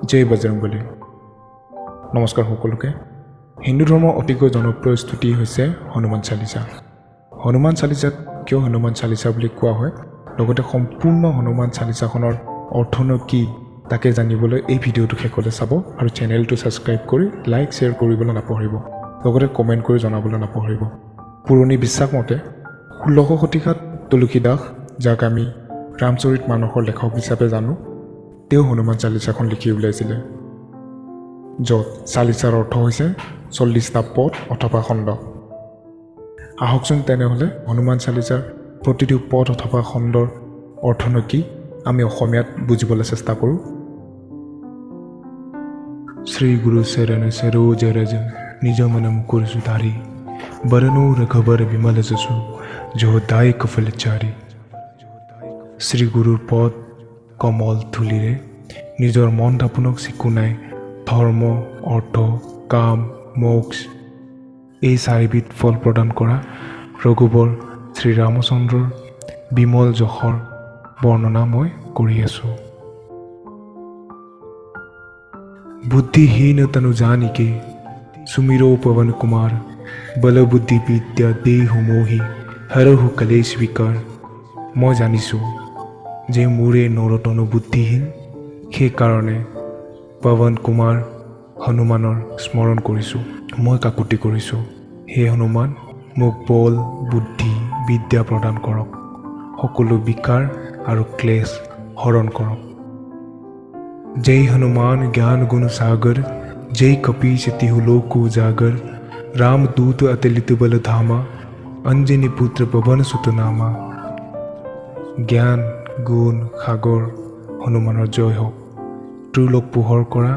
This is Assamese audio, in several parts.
জয় বজৰংবলী। নমস্কাৰ সকলোকে। হিন্দু ধৰ্মৰ অতিকৈ জনপ্ৰিয় স্তুতি হৈছে হনুমান চালিচা। হনুমান চালিচাক কিয় হনুমান চালিচা বুলি কোৱা হয়, লগতে সম্পূৰ্ণ হনুমান চালিচাখনৰ অৰ্থনো কি তাকে জানিবলৈ এই ভিডিঅ'টো শেষলৈ চাব আৰু চেনেলটো ছাবস্ক্ৰাইব কৰি লাইক শ্বেয়াৰ কৰিবলৈ নাপাহৰিব, লগতে কমেণ্ট কৰি জনাবলৈ নাপাহৰিব। পুৰণি বিশ্বাস মতে 16শ শতিকাত তুলসীদাস, যাক আমি ৰামচৰিত মানসৰ লেখক হিচাপে জানো, তেওঁ হনুমান চালিচাখন লিখি উলিয়াইছিলে, য'ত চালিচাৰ অৰ্থ হৈছে 40টা পদ অথবা খণ্ড। আহকচোন তেনেহ'লে হনুমান চালিচাৰ প্ৰতিটো পদ অথবা খণ্ডৰ অৰ্থনো কি আমি অসমীয়াত বুজিবলৈ চেষ্টা কৰোঁ। শ্ৰী গুৰু চৰণ সৰোজ ৰজ নিজ মন মুকুৰ সুধাৰি বৰনো ৰঘুবৰ বিমল যশু जो दायक फलचारी। শ্ৰী গুৰুৰ পদ কমল ধূলিৰে নিজৰ মন দাপোনক চিকুনাই ধৰ্ম, অৰ্থ, কাম, মোক্ষ এই চাৰিবিধ ফল প্ৰদান কৰা ৰঘুবৰ শ্ৰীৰামচন্দ্ৰৰ বিমল যশৰ বৰ্ণনা মই কৰি আছোঁ। বুদ্ধিহীন তনু জানিকে সুমিৰো পৱন কুমাৰ বল বুদ্ধি বিদ্যা দেহু মোহি হৰহু কলেশ বিকাৰ। মই জানিছোঁ যে মোৰে নৰতনু বুদ্ধিহীন, সেইকাৰণে পৱন কুমাৰ হনুমানৰ স্মৰণ কৰিছোঁ, মই কাকুতি কৰিছোঁ। হে হনুমান, মোক বল, বুদ্ধি, বিদ্যা প্ৰদান কৰক, সকলো বিকাৰ আৰু ক্লেশ হৰণ কৰক। জয় হনুমান জ্ঞান গুণ সাগৰ জয় কপীশ তিহু লোক উজাगर राम दूत अतलित बल धामा अंजनी पुत्र पवन सुत नामा। জ্ঞান গুণ সাগৰ হনুমানৰ জয় হওক, ত্ৰিলোক পোহৰ কৰা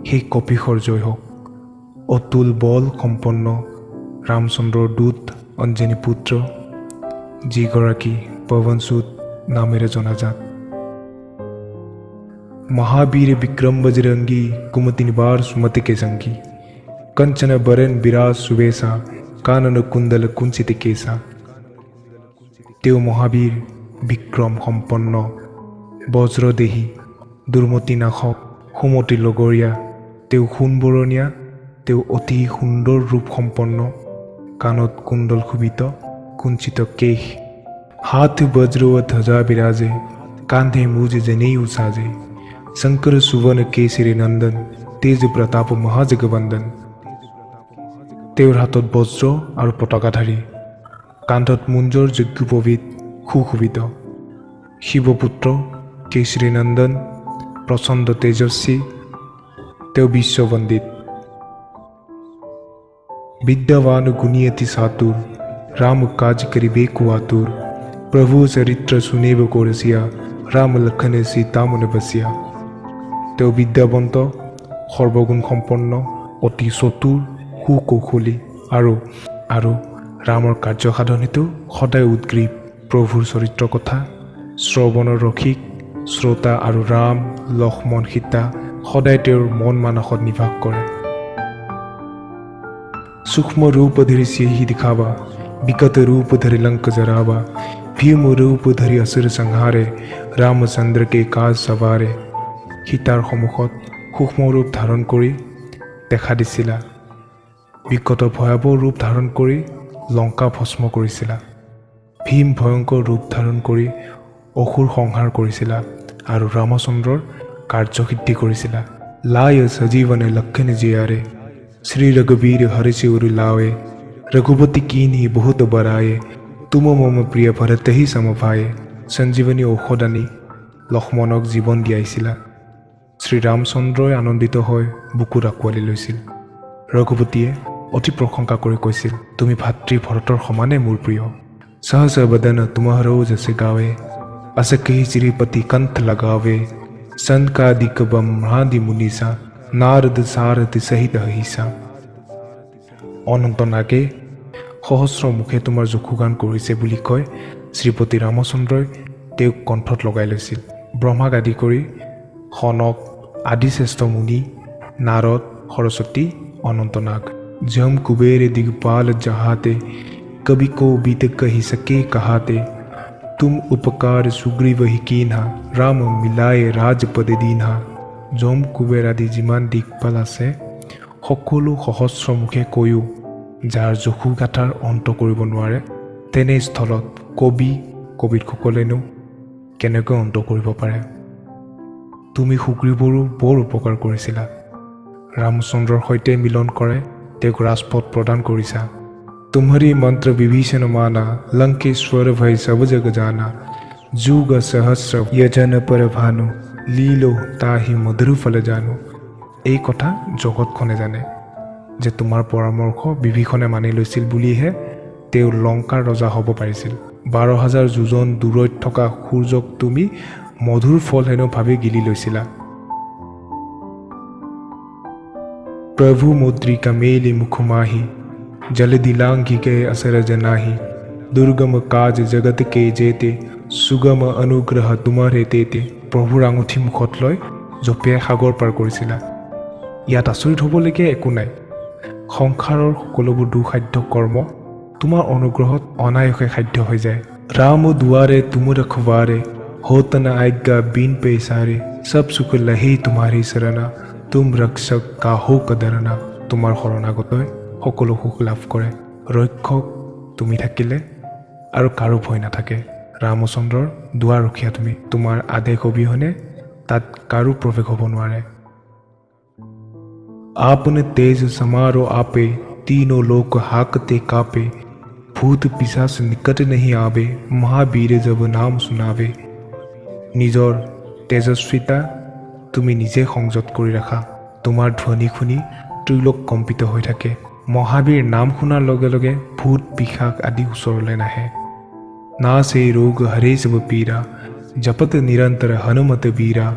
সেই কপীশৰ জয় হওক। অতুল বল সম্পন্ন ৰামচন্দ্ৰৰ দূত অঞ্জনী পুত্ৰ, যিগৰাকী পৱনসুত নামেৰে জনাজাত। महावीर विक्रम बजरंगी कुमति निवार सुमति के संगी कंचन बरन विराज सुवेशा कानन कुंडल कुंचित केशा। তেওঁ মহাবীৰ বিক্ৰম সম্পন্ন, বজ্ৰদেহী, দুৰ্মতি নাশক, সুমতি লগৰীয়া, তেওঁ সোণবৰণীয়া, তেওঁ অতি সুন্দৰ ৰূপ সম্পন্ন, কাণত কুণ্ডল শোভিত, কুঞ্চিত কেশ, হাত বজ্ৰ ধ্বজা বিৰাজে, কান্ধে মুজ জনেऊ সাজে, শংকৰ সুৱন কেশৰী নন্দন, তেজ প্ৰতাপ মহাজগবন্দন। তেওঁৰ হাতত বজ্ৰ আৰু পতাকাধাৰী, কান্ধত মুঞ্জৰ যজ্ঞোপৱিত সুশোভিত, শিৱপুত্ৰ কেশৰী নন্দন, প্ৰচণ্ড তেজস্বী, তেওঁ বিশ্ববন্দিত। বিদ্যাৱান গুণী অতি চাতুৰ, ৰাম কাজ কৰিবে কো আতুৰ, প্ৰভু চৰিত্ৰ সুনেব কো ৰসিয়া, ৰাম লক্ষণ সীতা মন বসিয়া। তেওঁ বিদ্যাৱন্ত, সৰ্বগুণ সম্পন্ন, অতি চতুৰ, সুকৌশলী আৰু ৰামৰ কাৰ্যসাধনীতো সদায় উদ্গ্ৰীৱ। প্ৰভুৰ চৰিত্ৰ কথা শ্ৰৱণৰ ৰসিক শ্ৰোতা আৰু ৰাম, লক্ষ্মণ, সীতা সদায় তেওঁৰ মন মানসত নিবাস কৰে। सूक्ष्म रूप धरि सिंहि दिखावा, विकट रूप धरि लंक जरावा, भीम रूप धरि असुर संहारे, रामचंद्र के काज सवारे। সীতাৰ সন্মুখত সূক্ষ্ম ৰূপ ধাৰণ কৰি দেখা দিছিলা, বিকট ভয়াৱহ ৰূপ ধাৰণ কৰি লংকা ভস্ম কৰিছিলা, ভীম ভয়ংকৰ ৰূপ ধাৰণ কৰি অসুৰ সংহাৰ কৰিছিলা আৰু ৰামচন্দ্ৰৰ কাৰ্যসিদ্ধি কৰিছিলা। লায় সজীৱনে লক্ষণ জিয়াৰে, শ্ৰী ৰঘুবীৰ হৰিষি উৰু লাৱে, ৰঘুপতি কিন্হি বহুত বৰায়ে, তুম মম প্ৰিয় ভৰতহি সমভায়ে। সঞ্জীৱনী ঔষধ আনি লক্ষ্মণক জীৱন দিয়াইছিলা। শ্ৰীৰামচন্দ্ৰই আনন্দিত হৈ বুকুত আঁকোৱালি লৈছিল। ৰঘুপতিয়ে অতি প্ৰশংসা কৰি কৈছিল, তুমি ভাতৃ ভৰতৰ সমানে মোৰ প্ৰিয়। সহস বদন তোমাৰো জছে গাৱে, अस कही श्रीपति कंठ लगावे, संकादिक ब्रह्मादि मुनीसा, नारद सारथि सहित আহিছা। অনন্ত নাগে সহস্ৰ মুখে তোমাৰ যশোগান কৰিছে বুলি কৈ শ্ৰীপতি ৰামচন্দ্ৰই তেওঁক কণ্ঠত লগাই লৈছিল। ব্ৰহ্মাক আদি কৰি সনক আদি শ্ৰেষ্ঠ মুনি, নাৰদ, সৰস্বতী, অনন্ত নাগ, जम कुबेर दिगपाल जहाते, कभी को बीत कही सके कहाते, तुम उपकार सुग्रीव ही कीन्हा, राम मिलाए राजपद दीन्हा। যম কুবেৰ আদি যিমান দিকপাল আছে সকলো সহস্ৰ মুখে কৈও যাৰ যশোগাথাৰ অন্ত কৰিব নোৱাৰে তেনে স্থলত কবিসকলেনো কেনেকৈ অন্ত কৰিব পাৰে। তুমি সুগ্ৰীৱৰো বৰ উপকাৰ কৰিছিলা। ৰামচন্দ্ৰৰ সৈতে মিলন কৰে তেওঁক ৰাজপথ প্ৰদান কৰিছা। तुम्हारी मंत्र विभीषण माना लंकेश्वर भय सब जग जाना जुग सहस्र यजन पर भानु लीलो ताहि मधुर फल जानु। এই কথা জগতখনে জানে যে তোমাৰ পৰামৰ্শ বিভীষণে মানি লৈছিল বুলিহে তেওঁ লংকাৰ ৰজা হ'ব পাৰিছিল। 12,000 যোজন দূৰৈত থকা সূৰ্যক তুমি মধুৰ ফল হেনো ভাবি গিলি লৈছিলা। প্ৰভু মুদ্ৰিকা মেলি মুখমাহি जल दिलांघि के असरज नाही दुर्गम काज जगत के जेते सुगम अनुग्रह तुम्हारे तेते। প্ৰভুৰ আঙুঠি মুখত লৈ জপিয়াই সাগৰ পাৰ কৰিছিলা। ইয়াত আচৰিত হ'বলগীয়া একো নাই। সংসাৰৰ সকলোবোৰ দুঃসাধ্য কৰ্ম তোমাৰ অনুগ্ৰহত অনায়াসে সাধ্য হৈ যায়। ৰাম দুৱাৰে তুম ৰখৱাৰে होत न आज्ञा बिन पैसारे सब सुख लही तुम्हारी शरणा तुम रक्षक काहो कदरना। তোমাৰ শৰণাগতই সকলো সুখ লাভ কৰে। ৰক্ষক তুমি থাকিলে আৰু কাৰো ভয় নাথাকে। ৰামচন্দ্ৰৰ দুৱাৰ ৰখীয়া তুমি। তোমাৰ আদেশ অবিহনে তাত কাৰো প্ৰৱেশ হ'ব নোৱাৰে। आपने तेज समारो आपे तीनों लोक हाकते कापे भूत पिशाच निकट नहीं आवे महावीर जब नाम सुनावे। নিজৰ তেজস্বিতা তুমি নিজে সংযত কৰি ৰাখা। তোমাৰ ধ্বনি শুনি ত্ৰিলোক কম্পিত হৈ থাকে। মহাবীৰ নাম শুনাৰ লগে লগে ভূত পিশাচ আদি ওচৰলৈ নাহে। না से रोग हरे सब पीरा जपत निरंतर हनुमत बीरा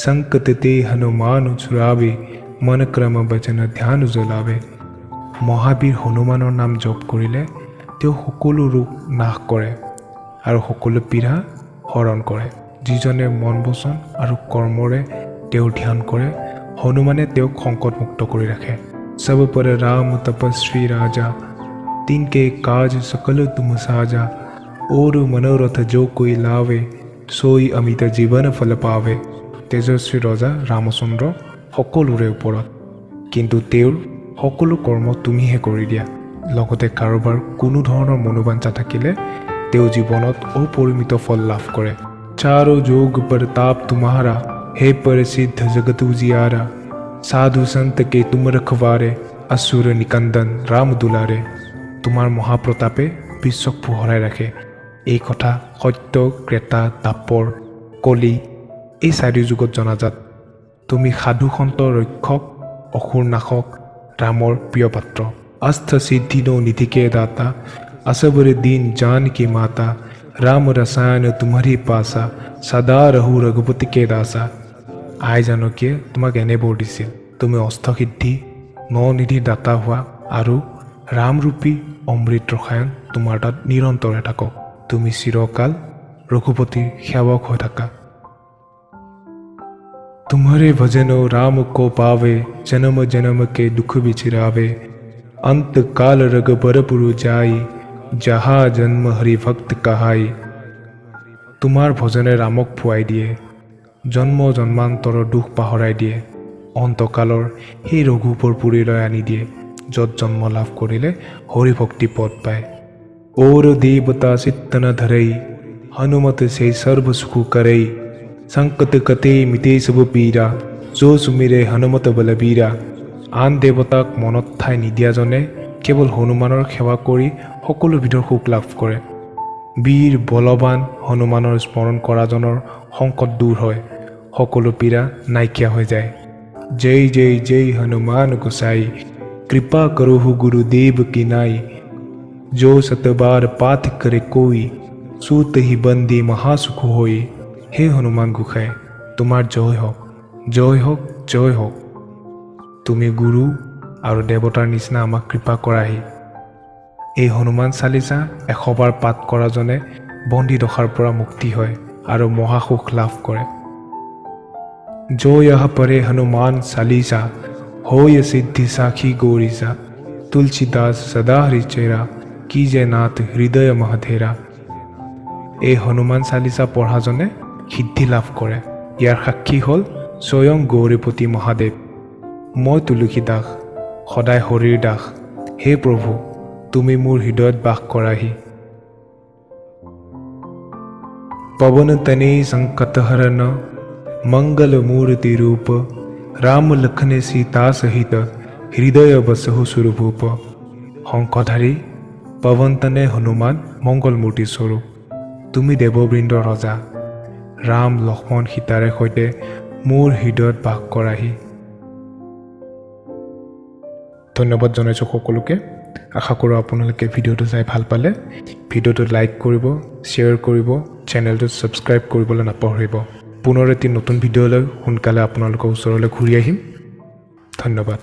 संकट ते हनुमान छुरावे मन क्रम बचन ध्यान জ্বলাवे। মহাবীৰ হনুমানৰ নাম জপ কৰিলে তেওঁ সকলো ৰোগ নাশ কৰে আৰু সকলো পীড়া হৰণ কৰে। যিজনে মন বচন আৰু কৰ্মৰে তেওঁ ধ্যান কৰে হনুমানে তেওঁক সংকটমুক্ত কৰি ৰাখে। सब पर राम तपस्वी राजा तिनके काज सकल तुम साजा और मनोरथ जो कोई लावे सोई अमित जीवन फल पावे। তেজস্বী ৰজা ৰামচন্দ্ৰ সকলোৰে ওপৰত, কিন্তু তেওঁৰ সকলো কৰ্ম তুমিহে কৰি দিয়া। লগতে কাৰোবাৰ কোনো ধৰণৰ মনোবাঞ্ছা থাকিলে তেওঁ জীৱনত অপৰিমিত ফল লাভ কৰে। চাৰো যোগ প্ৰতাপ তোমাৰা हे प्रसिद्ध जगत उजियारा साधु संत के तुम रखवारे असुर निकंदन राम दुलारे। তোমাৰ মহাপ্ৰতাপে বিশ্বক পোহৰাই ৰাখে। এই কথা সত্য ক্ৰেতা দাপৰ কলি এই চাৰি যুগত জনাজাত। তুমি সাধু সন্ত ৰক্ষক অসুৰ নাশক ৰামৰ প্ৰিয় পাত্ৰ। अष्ट सिद्धि नो निधि के दाता असबर दीन जान की माता राम रसायन तुम्हारी पासा सदा रहू रघुपति के दासा। আই জানকীয়ে তোমাক এনে বৰ দিছিল তুমি অষ্টসিদ্ধি ননিধি দাতা হোৱা আৰু ৰামৰূপী অমৃত ৰসায়ন তোমাৰ তাত নিৰন্তৰে থাকক। তুমি চিৰকাল ৰঘুপতিৰ সেৱক হৈ থাকা। तुम्हारे भजनो राम को पावे जन्म जन्म के दुख बिछरावे अंत काल रघुबरपुरु जाई जहा जन्म हरि भक्त कहाई। তোমাৰ ভজনে ৰামক ফুৱাই দিয়ে জন্ম জন্মান্তৰৰ দুখ পাহৰাই দিয়ে অন্তকালৰ সেই ৰঘুবৰপুৰীলৈ আনি দিয়ে য'ত জন্ম লাভ কৰিলে হৰি ভক্তি পদ পায়। और देवता चित्तन धरई हनुमत से सर्व सुख करई संकट कते मिते सब पीरा जो सुमिरे हनुमत बलबीरा। আন দেৱতাক মনত ঠাই নিদিয়াজনে কেৱল হনুমানৰ সেৱা কৰি সকলো বিধৰ সুখ লাভ কৰে। বীৰ বলৱান হনুমানৰ স্মৰণ কৰাজনৰ সংকট দূৰ হয় সকলো পীড়া নাইকিয়া হৈ যায়। जय जय जय हनुमान गोसाई कृपा करो गुरुदेव की नाई जो सतबार पाठ करे कोई सूत ही बंदी महासुख होई। हे हनुमान गोसाई তোমাৰ জয় হওক জয় হওক জয় হওক। তুমি গুৰু আৰু দেৱতাৰ নিচিনা আমাক কৃপা কৰাহি। এই হনুমান চালিচা 100 বাৰ পাঠ কৰাজনে বন্দী দশাৰ পৰা মুক্তি হয় আৰু মহাসুখ লাভ কৰে। जो यह परे हनुमान चालीसा होय सिद्धि साखी गौरीसा तुलसीदास सदा हरिचेरा कीजे नाथ हृदय महधेरा। এই হনুমান চালিচা পঢ়াজনে সিদ্ধি লাভ কৰে। ইয়াৰ সাক্ষী হ'ল স্বয়ং গৌৰীপতি মহাদেৱ মই তুলসী দাস সদায় হৰিৰ দাস হে প্ৰভু তুমি মোৰ হৃদয়ত বাস কৰাহি पवन तने संकट हरण मंगल मूर्ति रूप राम लखन सीता सहित हृदय बसहु सुरभूप शंखधारी पवन तने हनुमान मंगल मूर्ति स्वरूप तुमी देवबृंद रजा राम लक्ष्मण सीतारे सहिते मोर हृदयत बास कराही धन्यवाद जनाइছোঁ সকলোকে आशा करूँ आपलोके भिडिओটো चाই ভাল পালে भिडिओটো लाइक करिब शेयर करिब चेनेलটো सबस्क्राइब কৰিবলৈ নাপাহৰিব পুনৰ এটি নতুন ভিডিঅ'লৈ সোনকালে আপোনালোকৰ ওচৰলৈ ঘূৰি আহিম ধন্যবাদ